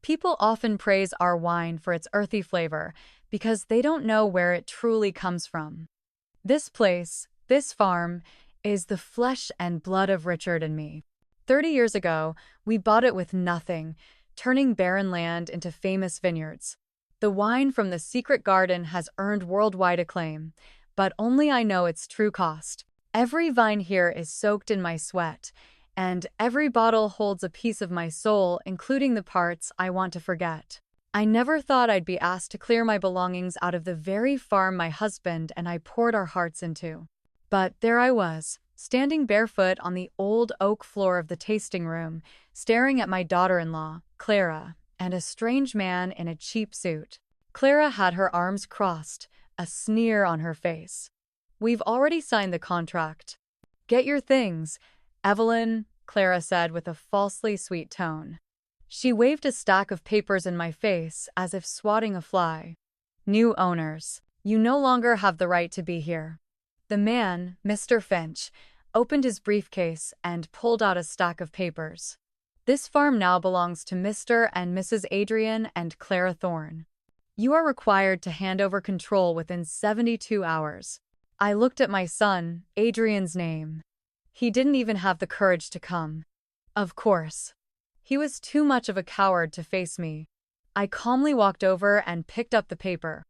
People often praise our wine for its earthy flavor because they don't know where it truly comes from. This place, this farm, is the flesh and blood of Richard and me. 30 years ago, we bought it with nothing, turning barren land into famous vineyards. The wine from the secret garden has earned worldwide acclaim, but only I know its true cost. Every vine here is soaked in my sweat, and every bottle holds a piece of my soul, including the parts I want to forget. I never thought I'd be asked to clear my belongings out of the very farm my husband and I poured our hearts into. But there I was, standing barefoot on the old oak floor of the tasting room, staring at my daughter-in-law, Clara, and a strange man in a cheap suit. Clara had her arms crossed, a sneer on her face. "We've already signed the contract. Get your things, Evelyn," Clara said with a falsely sweet tone. She waved a stack of papers in my face as if swatting a fly. "New owners. You no longer have the right to be here." The man, Mr. Finch, opened his briefcase and pulled out a stack of papers. "This farm now belongs to Mr. and Mrs. Adrian and Clara Thorne. You are required to hand over control within 72 hours. I looked at my son, Adrian's name. He didn't even have the courage to come. Of course. He was too much of a coward to face me. I calmly walked over and picked up the paper.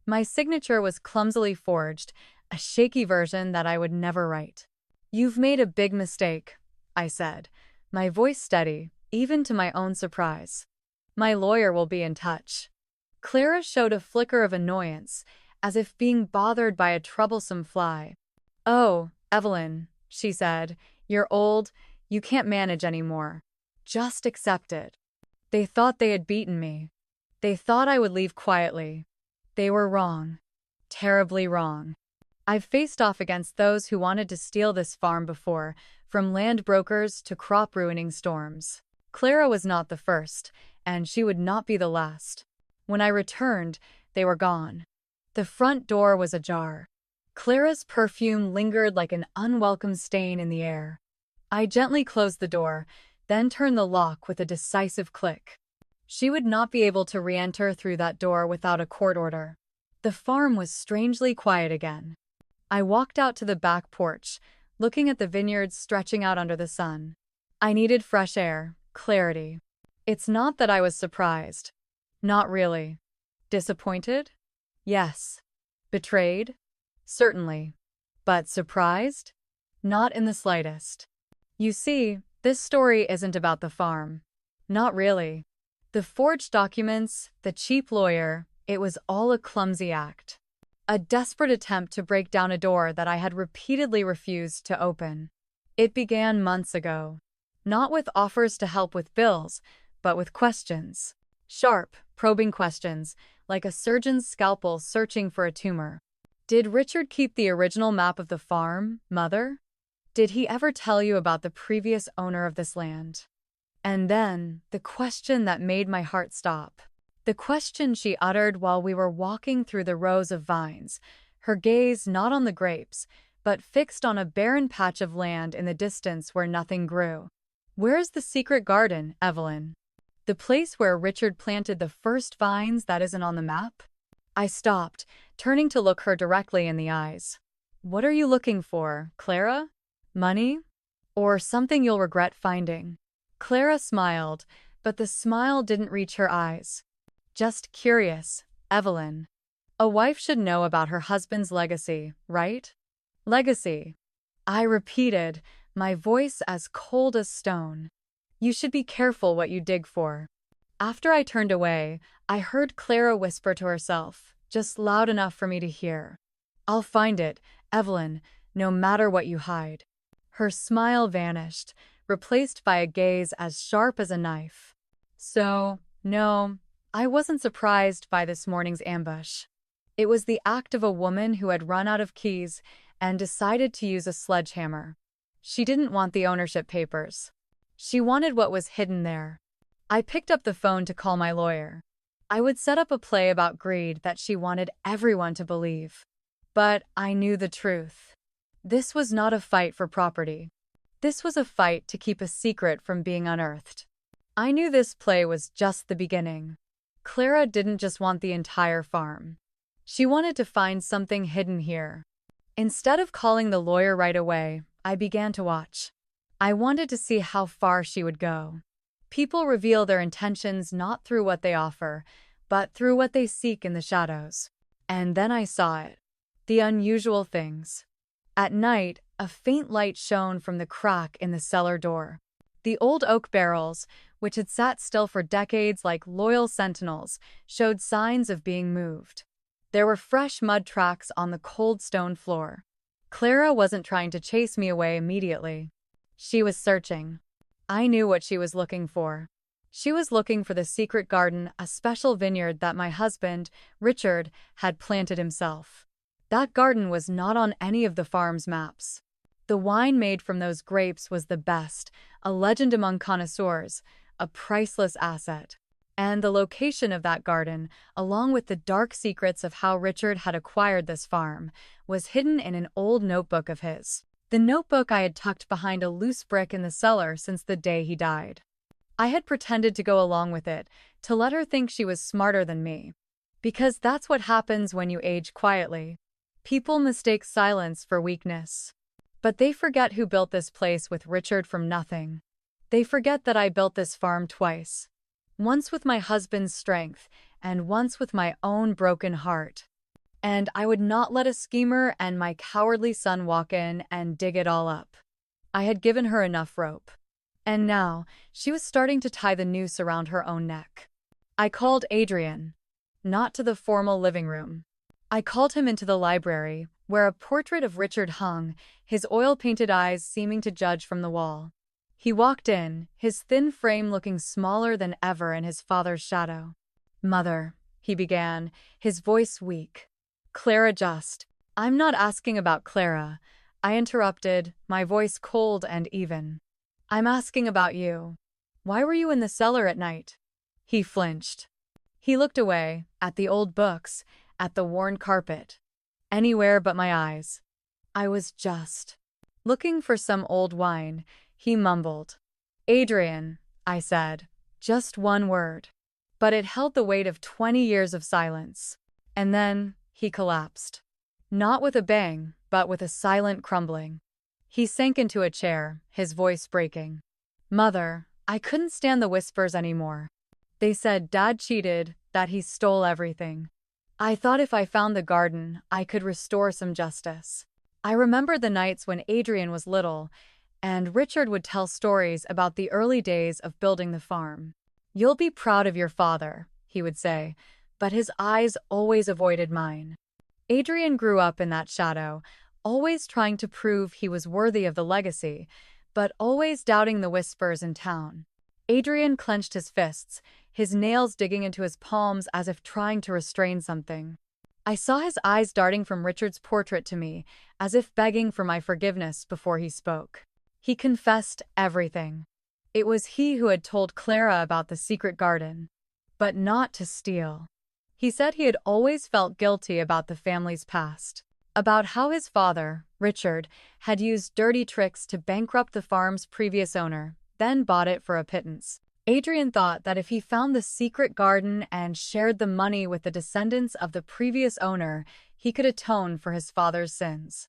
My signature was clumsily forged, a shaky version that I would never write. "You've made a big mistake," I said, my voice steady, even to my own surprise. "My lawyer will be in touch." Clara showed a flicker of annoyance, as if being bothered by a troublesome fly. "Oh, Evelyn," she said, "you're old, you can't manage anymore. Just accept it." They thought they had beaten me. They thought I would leave quietly. They were wrong. Terribly wrong. I've faced off against those who wanted to steal this farm before, from land brokers to crop-ruining storms. Clara was not the first, and she would not be the last. When I returned, they were gone. The front door was ajar. Clara's perfume lingered like an unwelcome stain in the air. I gently closed the door, then turned the lock with a decisive click. She would not be able to re-enter through that door without a court order. The farm was strangely quiet again. I walked out to the back porch, looking at the vineyards stretching out under the sun. I needed fresh air, clarity. It's not that I was surprised. Not really. Disappointed? Yes. Betrayed? Certainly. But surprised? Not in the slightest. You see, this story isn't about the farm. Not really. The forged documents, the cheap lawyer, it was all a clumsy act. A desperate attempt to break down a door that I had repeatedly refused to open. It began months ago. Not with offers to help with bills, but with questions. Sharp, probing questions, like a surgeon's scalpel searching for a tumor. Did Richard keep the original map of the farm, Mother? Did he ever tell you about the previous owner of this land? And then, the question that made my heart stop. The question she uttered while we were walking through the rows of vines, her gaze not on the grapes, but fixed on a barren patch of land in the distance where nothing grew. "Where's the secret garden, Evelyn? The place where Richard planted the first vines that isn't on the map?" I stopped, turning to look her directly in the eyes. "What are you looking for, Clara? Money? Or something you'll regret finding?" Clara smiled, but the smile didn't reach her eyes. "Just curious, Evelyn. A wife should know about her husband's legacy, right?" "Legacy," I repeated, my voice as cold as stone. "You should be careful what you dig for." After I turned away, I heard Clara whisper to herself, just loud enough for me to hear. "I'll find it, Evelyn, no matter what you hide." Her smile vanished, replaced by a gaze as sharp as a knife. So, no, I wasn't surprised by this morning's ambush. It was the act of a woman who had run out of keys and decided to use a sledgehammer. She didn't want the ownership papers. She wanted what was hidden there. I picked up the phone to call my lawyer. I would set up a play about greed that she wanted everyone to believe. But I knew the truth. This was not a fight for property. This was a fight to keep a secret from being unearthed. I knew this play was just the beginning. Clara didn't just want the entire farm. She wanted to find something hidden here. Instead of calling the lawyer right away, I began to watch. I wanted to see how far she would go. People reveal their intentions not through what they offer, but through what they seek in the shadows. And then I saw it. The unusual things. At night, a faint light shone from the crack in the cellar door. The old oak barrels, which had sat still for decades like loyal sentinels, showed signs of being moved. There were fresh mud tracks on the cold stone floor. Clara wasn't trying to chase me away immediately. She was searching. I knew what she was looking for. She was looking for the secret garden, a special vineyard that my husband, Richard, had planted himself. That garden was not on any of the farm's maps. The wine made from those grapes was the best, a legend among connoisseurs, a priceless asset. And the location of that garden, along with the dark secrets of how Richard had acquired this farm, was hidden in an old notebook of his. The notebook I had tucked behind a loose brick in the cellar since the day he died. I had pretended to go along with it, to let her think she was smarter than me. Because that's what happens when you age quietly. People mistake silence for weakness. But they forget who built this place with Richard from nothing. They forget that I built this farm twice. Once with my husband's strength, and once with my own broken heart. And I would not let a schemer and my cowardly son walk in and dig it all up. I had given her enough rope. And now, she was starting to tie the noose around her own neck. I called Adrian. Not to the formal living room. I called him into the library, where a portrait of Richard hung, his oil-painted eyes seeming to judge from the wall. He walked in, his thin frame looking smaller than ever in his father's shadow. "Mother," he began, his voice weak. "Clara just." "I'm not asking about Clara," I interrupted, my voice cold and even. "I'm asking about you. Why were you in the cellar at night?" He flinched. He looked away, at the old books, at the worn carpet. Anywhere but my eyes. "I was just looking for some old wine," he mumbled. "Adrian," I said. Just one word. But it held the weight of 20 years of silence. And then, he collapsed. Not with a bang, but with a silent crumbling. He sank into a chair, his voice breaking. "Mother, I couldn't stand the whispers anymore. They said Dad cheated, that he stole everything. I thought if I found the garden, I could restore some justice. I remembered the nights when Adrian was little, and Richard would tell stories about the early days of building the farm. 'You'll be proud of your father,' he would say, but his eyes always avoided mine. Adrian grew up in that shadow, always trying to prove he was worthy of the legacy, but always doubting the whispers in town. Adrian clenched his fists, his nails digging into his palms as if trying to restrain something. I saw his eyes darting from Richard's portrait to me, as if begging for my forgiveness before he spoke. He confessed everything. It was he who had told Clara about the secret garden. But not to steal. He said he had always felt guilty about the family's past. About how his father, Richard, had used dirty tricks to bankrupt the farm's previous owner, then bought it for a pittance. Adrian thought that if he found the secret garden and shared the money with the descendants of the previous owner, he could atone for his father's sins.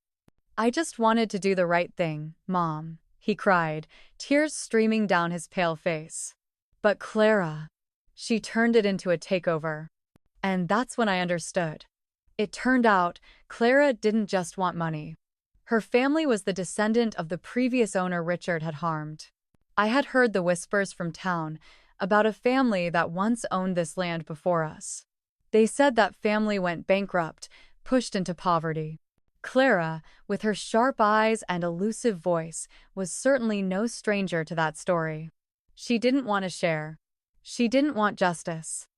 "I just wanted to do the right thing, Mom," he cried, tears streaming down his pale face. "But Clara," she turned it into a takeover. And that's when I understood. It turned out, Clara didn't just want money. Her family was the descendant of the previous owner Richard had harmed. I had heard the whispers from town about a family that once owned this land before us. They said that family went bankrupt, pushed into poverty. Clara, with her sharp eyes and elusive voice, was certainly no stranger to that story. She didn't want to share. She didn't want justice.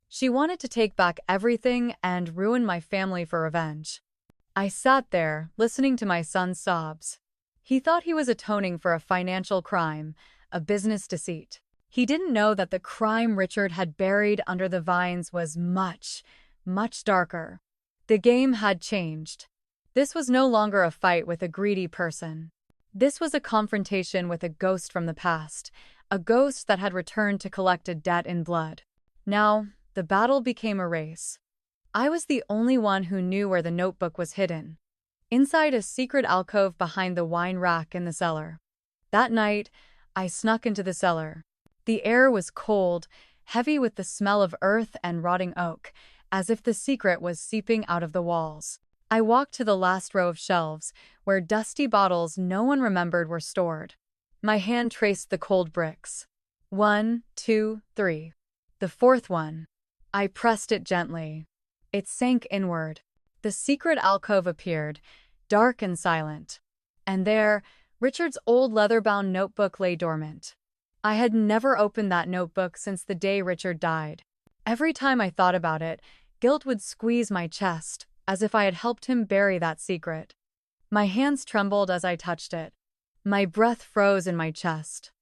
She wanted to take back everything and ruin my family for revenge. I sat there, listening to my son's sobs. He thought he was atoning for a financial crime, a business deceit. He didn't know that the crime Richard had buried under the vines was much, much darker. The game had changed. This was no longer a fight with a greedy person. This was a confrontation with a ghost from the past, a ghost that had returned to collect a debt in blood. Now, the battle became a race. I was the only one who knew where the notebook was hidden, inside a secret alcove behind the wine rack in the cellar. That night, I snuck into the cellar. The air was cold, heavy with the smell of earth and rotting oak, as if the secret was seeping out of the walls. I walked to the last row of shelves, where dusty bottles no one remembered were stored. My hand traced the cold bricks. 1, 2, 3. The fourth one. I pressed it gently. It sank inward. The secret alcove appeared, dark and silent. And there, Richard's old leather-bound notebook lay dormant. I had never opened that notebook since the day Richard died. Every time I thought about it, guilt would squeeze my chest, as if I had helped him bury that secret. My hands trembled as I touched it. My breath froze in my chest.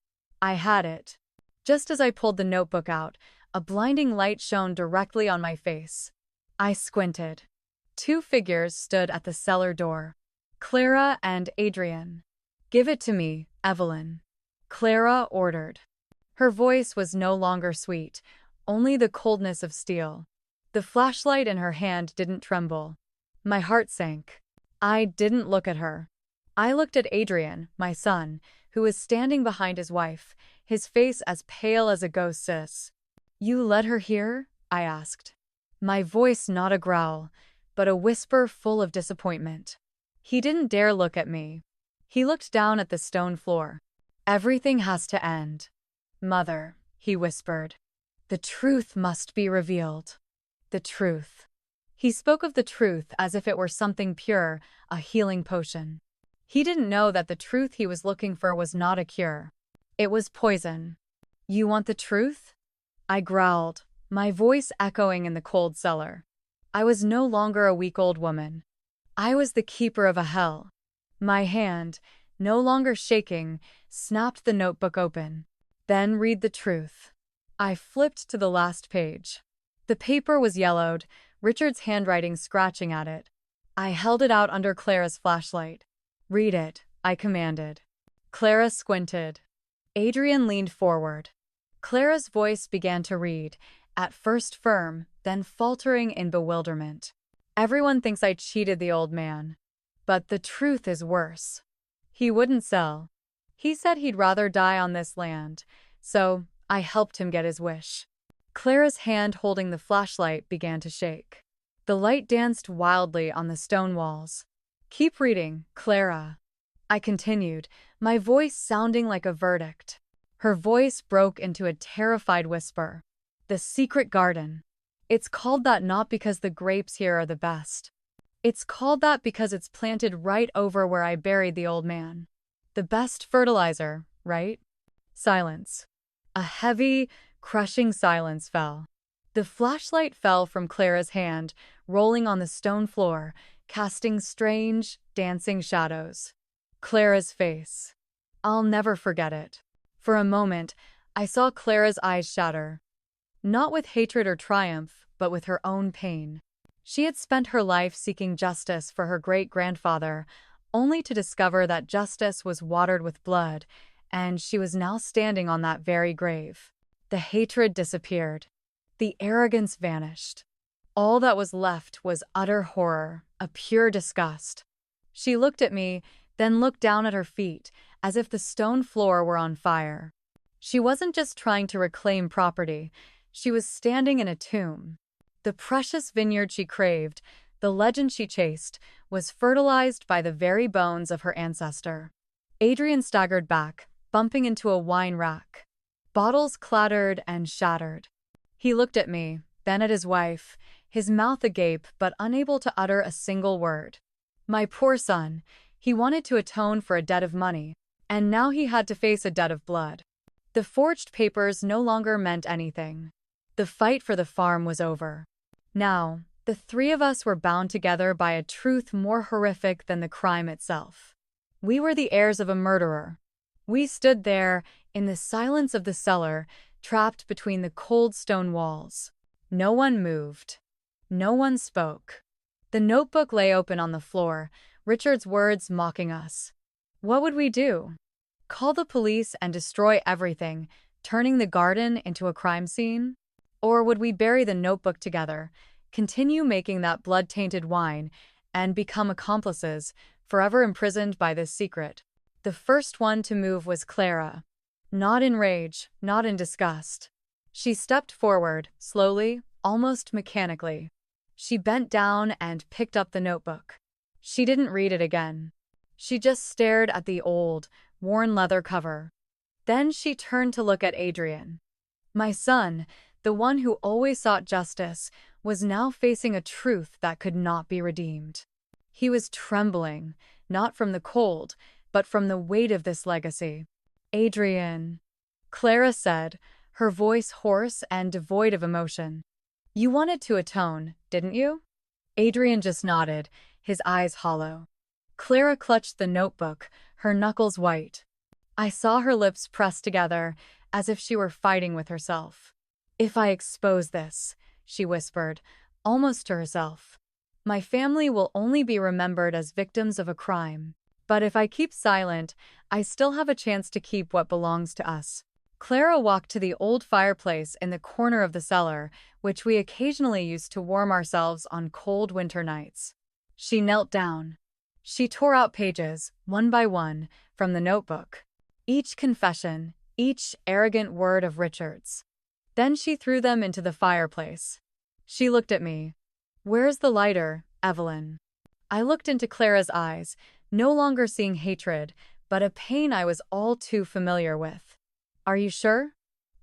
I had it. Just as I pulled the notebook out, a blinding light shone directly on my face. I squinted. Two figures stood at the cellar door. Clara and Adrian. "Give it to me, Evelyn," Clara ordered. Her voice was no longer sweet, only the coldness of steel. The flashlight in her hand didn't tremble. My heart sank. I didn't look at her. I looked at Adrian, my son, who was standing behind his wife, his face as pale as a ghost's. "You let her here?" I asked. My voice not a growl, but a whisper full of disappointment. He didn't dare look at me. He looked down at the stone floor. "Everything has to end. Mother," he whispered. "The truth must be revealed. The truth." He spoke of the truth as if it were something pure, a healing potion. He didn't know that the truth he was looking for was not a cure. It was poison. "You want the truth?" I growled, my voice echoing in the cold cellar. I was no longer a weak old woman. I was the keeper of a hell. My hand, no longer shaking, snapped the notebook open. "Then read the truth." I flipped to the last page. The paper was yellowed, Richard's handwriting scratching at it. I held it out under Clara's flashlight. "Read it," I commanded. Clara squinted. Adrian leaned forward. Clara's voice began to read, at first firm, then faltering in bewilderment. "Everyone thinks I cheated the old man. But the truth is worse. He wouldn't sell. He said he'd rather die on this land, so I helped him get his wish." Clara's hand holding the flashlight began to shake. The light danced wildly on the stone walls. "Keep reading, Clara," I continued, my voice sounding like a verdict. Her voice broke into a terrified whisper. "The secret garden. It's called that not because the grapes here are the best. It's called that because it's planted right over where I buried the old man. The best fertilizer, right?" Silence. A heavy, crushing silence fell. The flashlight fell from Clara's hand, rolling on the stone floor, casting strange, dancing shadows. Clara's face. I'll never forget it. For a moment, I saw Clara's eyes shatter. Not with hatred or triumph, but with her own pain. She had spent her life seeking justice for her great-grandfather, only to discover that justice was watered with blood, and she was now standing on that very grave. The hatred disappeared. The arrogance vanished. All that was left was utter horror, a pure disgust. She looked at me, then looked down at her feet, as if the stone floor were on fire. She wasn't just trying to reclaim property, she was standing in a tomb. The precious vineyard she craved, the legend she chased, was fertilized by the very bones of her ancestor. Adrian staggered back, bumping into a wine rack. Bottles clattered and shattered. He looked at me, then at his wife, his mouth agape but unable to utter a single word. My poor son, he wanted to atone for a debt of money, and now he had to face a debt of blood. The forged papers no longer meant anything. The fight for the farm was over. Now, the three of us were bound together by a truth more horrific than the crime itself. We were the heirs of a murderer. We stood there, in the silence of the cellar, trapped between the cold stone walls. No one moved. No one spoke. The notebook lay open on the floor, Richard's words mocking us. What would we do? Call the police and destroy everything, turning the garden into a crime scene? Or would we bury the notebook together, continue making that blood-tainted wine, and become accomplices, forever imprisoned by this secret? The first one to move was Clara. Not in rage, not in disgust. She stepped forward, slowly, almost mechanically. She bent down and picked up the notebook. She didn't read it again. She just stared at the old, worn leather cover. Then she turned to look at Adrian. My son, the one who always sought justice, was now facing a truth that could not be redeemed. He was trembling, not from the cold, but from the weight of this legacy. Adrian, Clara said, her voice hoarse and devoid of emotion. You wanted to atone, didn't you? Adrian just nodded, his eyes hollow. Clara clutched the notebook, her knuckles white. I saw her lips pressed together, as if she were fighting with herself. If I expose this, she whispered, almost to herself, my family will only be remembered as victims of a crime. But if I keep silent, I still have a chance to keep what belongs to us. Clara walked to the old fireplace in the corner of the cellar, which we occasionally used to warm ourselves on cold winter nights. She knelt down. She tore out pages, one by one, from the notebook. Each confession, each arrogant word of Richard's. Then she threw them into the fireplace. She looked at me. Where's the lighter, Evelyn? I looked into Clara's eyes, no longer seeing hatred, but a pain I was all too familiar with. Are you sure?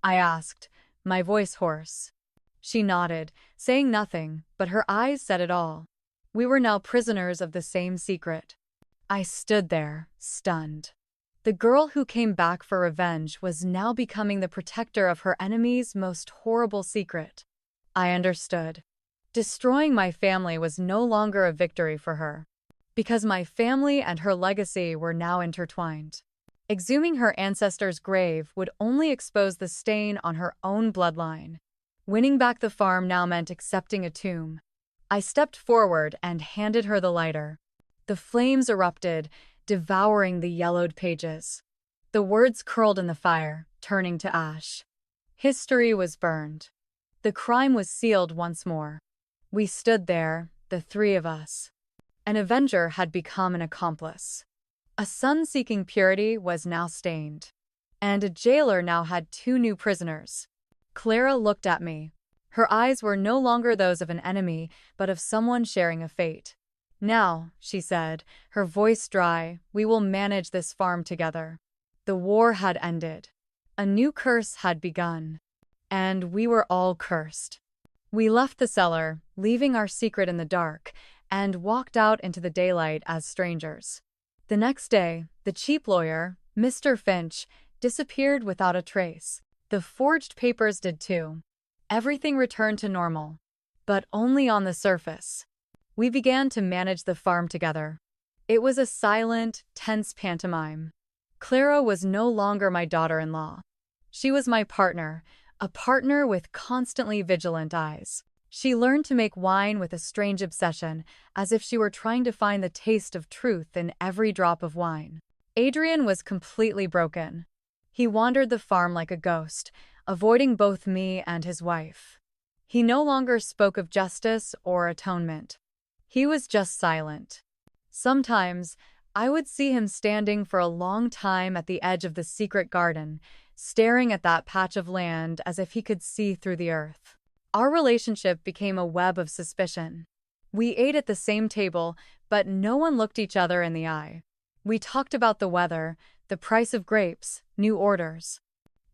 I asked, my voice hoarse. She nodded, saying nothing, but her eyes said it all. We were now prisoners of the same secret. I stood there, stunned. The girl who came back for revenge was now becoming the protector of her enemy's most horrible secret. I understood. Destroying my family was no longer a victory for her, because my family and her legacy were now intertwined. Exhuming her ancestor's grave would only expose the stain on her own bloodline. Winning back the farm now meant accepting a tomb. I stepped forward and handed her the lighter. The flames erupted, devouring the yellowed pages. The words curled in the fire, turning to ash. History was burned. The crime was sealed once more. We stood there, the three of us. An avenger had become an accomplice. A son seeking purity was now stained. And a jailer now had two new prisoners. Clara looked at me. Her eyes were no longer those of an enemy, but of someone sharing a fate. Now, she said, her voice dry, we will manage this farm together. The war had ended. A new curse had begun. And we were all cursed. We left the cellar, leaving our secret in the dark, and walked out into the daylight as strangers. The next day, the cheap lawyer, Mr. Finch, disappeared without a trace. The forged papers did too. Everything returned to normal. But only on the surface. We began to manage the farm together. It was a silent, tense pantomime. Clara was no longer my daughter-in-law. She was my partner, a partner with constantly vigilant eyes. She learned to make wine with a strange obsession, as if she were trying to find the taste of truth in every drop of wine. Adrian was completely broken. He wandered the farm like a ghost, avoiding both me and his wife. He no longer spoke of justice or atonement. He was just silent. Sometimes, I would see him standing for a long time at the edge of the secret garden, staring at that patch of land as if he could see through the earth. Our relationship became a web of suspicion. We ate at the same table, but no one looked each other in the eye. We talked about the weather, the price of grapes, new orders.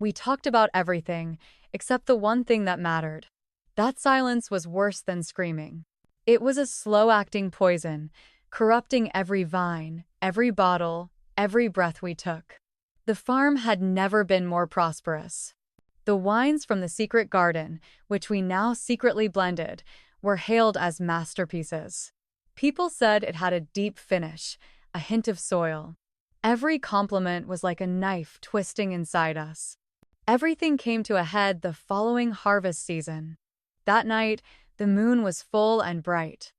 We talked about everything, except the one thing that mattered. That silence was worse than screaming. It was a slow-acting poison, corrupting every vine, every bottle, every breath we took. The farm had never been more prosperous. The wines from the secret garden, which we now secretly blended, were hailed as masterpieces. People said it had a deep finish, a hint of soil. Every compliment was like a knife twisting inside us. Everything came to a head the following harvest season. That night, the moon was full and bright.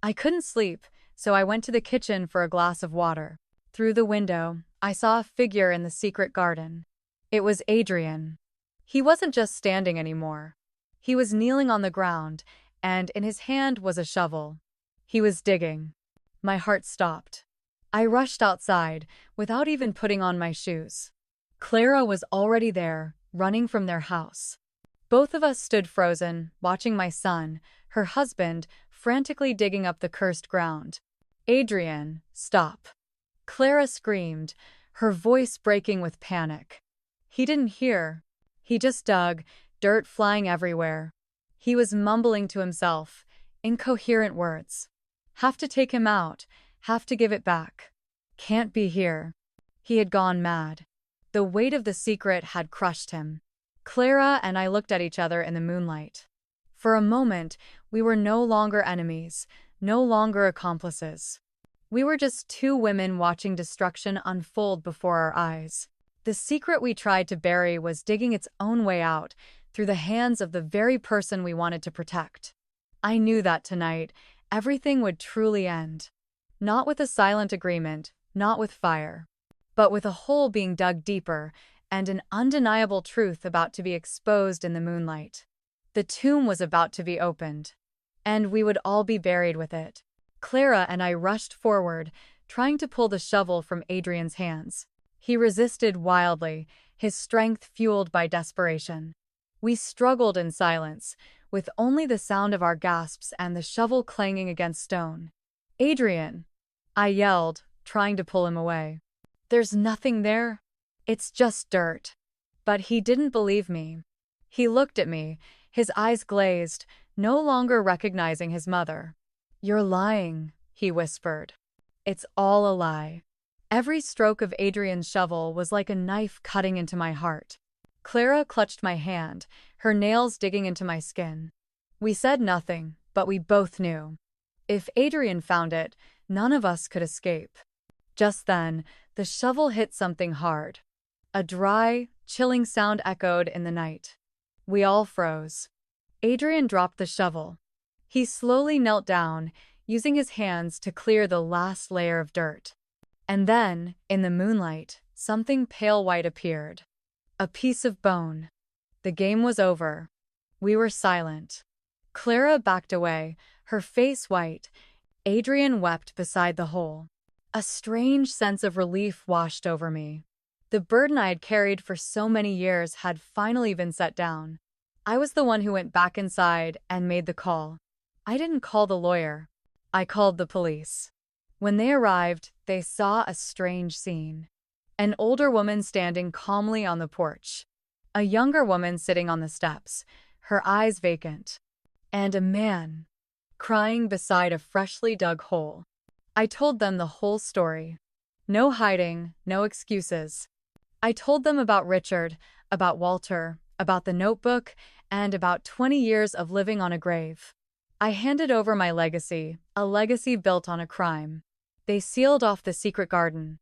I couldn't sleep, so I went to the kitchen for a glass of water. Through the window, I saw a figure in the secret garden. It was Adrian. He wasn't just standing anymore. He was kneeling on the ground, and in his hand was a shovel. He was digging. My heart stopped. I rushed outside, without even putting on my shoes. Clara was already there, running from their house. Both of us stood frozen, watching my son, her husband, frantically digging up the cursed ground. "Adrian, stop!" Clara screamed, her voice breaking with panic. He didn't hear. He just dug, dirt flying everywhere. He was mumbling to himself, incoherent words. "Have to take him out, have to give it back. Can't be here." He had gone mad. The weight of the secret had crushed him. Clara and I looked at each other in the moonlight. For a moment, we were no longer enemies, no longer accomplices. We were just two women watching destruction unfold before our eyes. The secret we tried to bury was digging its own way out, through the hands of the very person we wanted to protect. I knew that tonight, everything would truly end. Not with a silent agreement, not with fire, but with a hole being dug deeper, and an undeniable truth about to be exposed in the moonlight. The tomb was about to be opened, and we would all be buried with it. Clara and I rushed forward, trying to pull the shovel from Adrian's hands. He resisted wildly, his strength fueled by desperation. We struggled in silence, with only the sound of our gasps and the shovel clanging against stone. "Adrian!" I yelled, trying to pull him away. "There's nothing there. It's just dirt." But he didn't believe me. He looked at me, his eyes glazed, no longer recognizing his mother. "You're lying," he whispered. "It's all a lie." Every stroke of Adrian's shovel was like a knife cutting into my heart. Clara clutched my hand, her nails digging into my skin. We said nothing, but we both knew. If Adrian found it, none of us could escape. Just then, the shovel hit something hard. A dry, chilling sound echoed in the night. We all froze. Adrian dropped the shovel. He slowly knelt down, using his hands to clear the last layer of dirt. And then, in the moonlight, something pale white appeared. A piece of bone. The game was over. We were silent. Clara backed away, her face white. Adrian wept beside the hole. A strange sense of relief washed over me. The burden I had carried for so many years had finally been set down. I was the one who went back inside and made the call. I didn't call the lawyer. I called the police. When they arrived, they saw a strange scene. An older woman standing calmly on the porch. A younger woman sitting on the steps, her eyes vacant. And a man crying beside a freshly dug hole. I told them the whole story. No hiding, no excuses. I told them about Richard, about Walter, about the notebook, and about 20 years of living on a grave. I handed over my legacy, a legacy built on a crime. They sealed off the secret garden.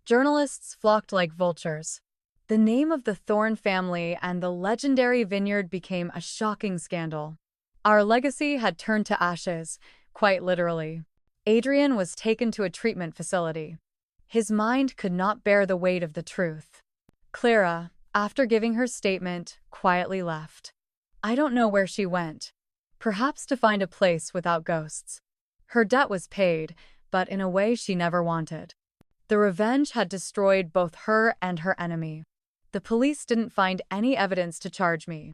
Journalists flocked like vultures. The name of the Thorne family and the legendary vineyard became a shocking scandal. Our legacy had turned to ashes, quite literally. Adrian was taken to a treatment facility. His mind could not bear the weight of the truth. Clara, after giving her statement, quietly left. I don't know where she went. Perhaps to find a place without ghosts. Her debt was paid, but in a way she never wanted. The revenge had destroyed both her and her enemy. The police didn't find any evidence to charge me.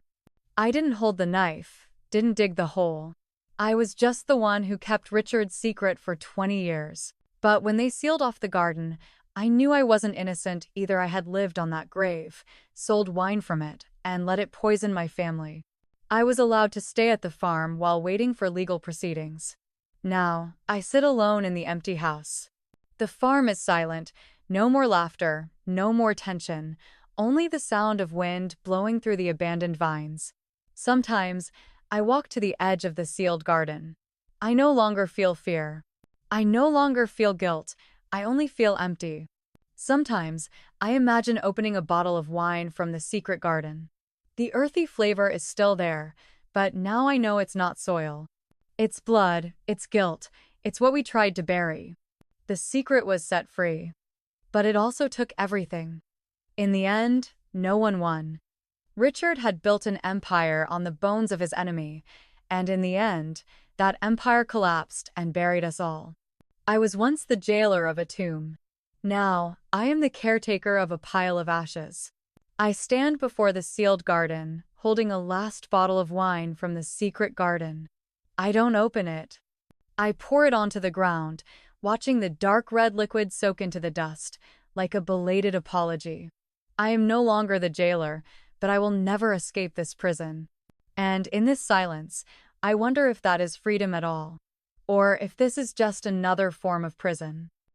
I didn't hold the knife, didn't dig the hole. I was just the one who kept Richard's secret for 20 years. But when they sealed off the garden, I knew I wasn't innocent either. I had lived on that grave, sold wine from it, and let it poison my family. I was allowed to stay at the farm while waiting for legal proceedings. Now, I sit alone in the empty house. The farm is silent, no more laughter, no more tension, only the sound of wind blowing through the abandoned vines. Sometimes, I walk to the edge of the sealed garden. I no longer feel fear. I no longer feel guilt, I only feel empty. Sometimes, I imagine opening a bottle of wine from the secret garden. The earthy flavor is still there, but now I know it's not soil. It's blood, it's guilt, it's what we tried to bury. The secret was set free. But it also took everything. In the end, no one won. Richard had built an empire on the bones of his enemy, and in the end, that empire collapsed and buried us all. I was once the jailer of a tomb. Now, I am the caretaker of a pile of ashes. I stand before the sealed garden, holding a last bottle of wine from the secret garden. I don't open it. I pour it onto the ground, watching the dark red liquid soak into the dust, like a belated apology. I am no longer the jailer, but I will never escape this prison. And in this silence, I wonder if that is freedom at all, or if this is just another form of prison.